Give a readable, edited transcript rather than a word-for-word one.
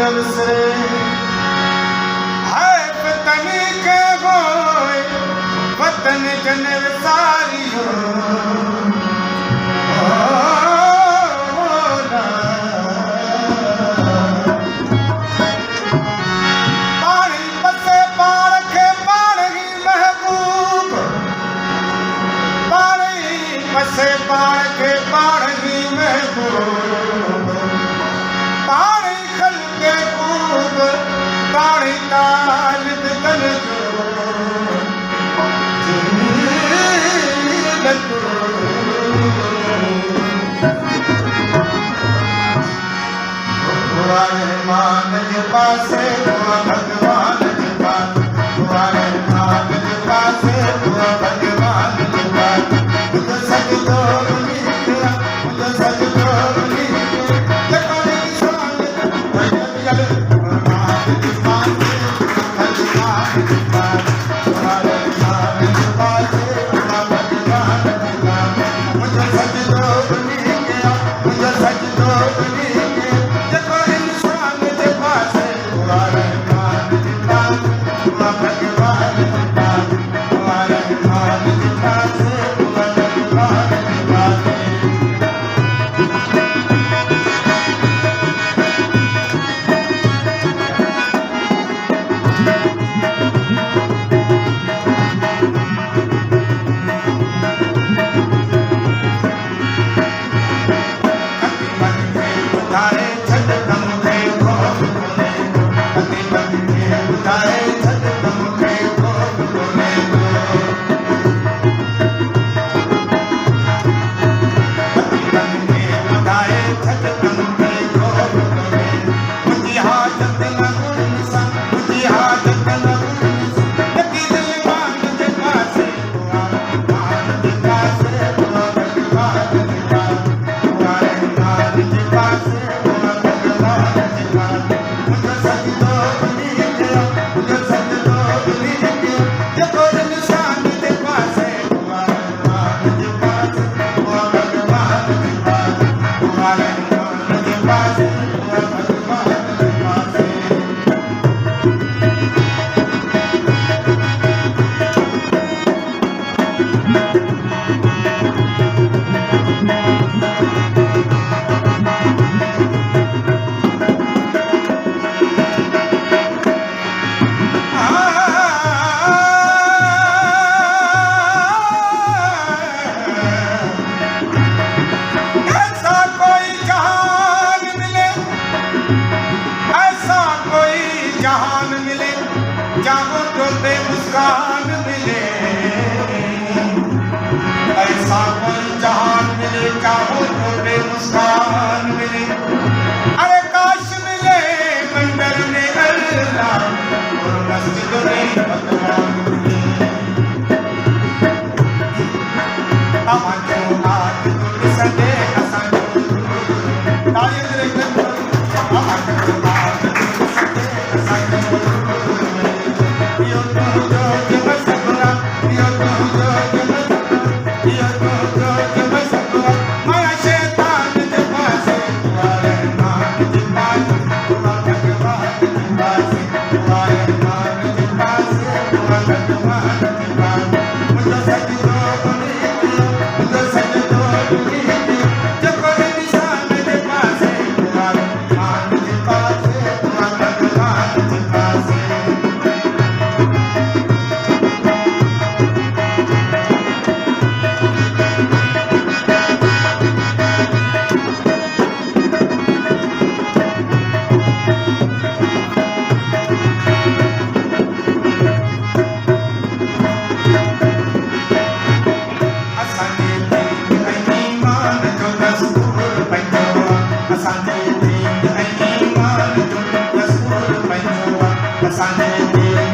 अवसरे हाय वतन के होए वतन जन विसारियो पाणी पसे पाण खे पाण ही महबूब पाणी पसे पाण खे पाण ही महबूब पाणी खलके खूब पाणी तालिब तन जो रहमान जे पासे भगवान जे पासे रहमान जे पासे भगवान जे पासे मुझे सजदो नीकिया मुझे सजदो नीकिया जकोनी शान भजल रहमान जे पासे भगवान जे पासे रहमान जे पासे भगवान जे पासे मुझे सजदो नीकिया मुझे सजदो नीकिया जको इंसान जे पासे रहमान जे पासे भगवान जे पासे रहमान जे पासे भगवान जे पासे मुस्कान मिले ऐसा कोई जहान मिले चाहो तो बेमुस्कान मिले अरे काश मिले मंदिर में अल्लाह और मस्जिद में भगवान मिले हमारे आज तुम सदे हसन तायद रे हमारे आज तुम सदे हसन Sunday,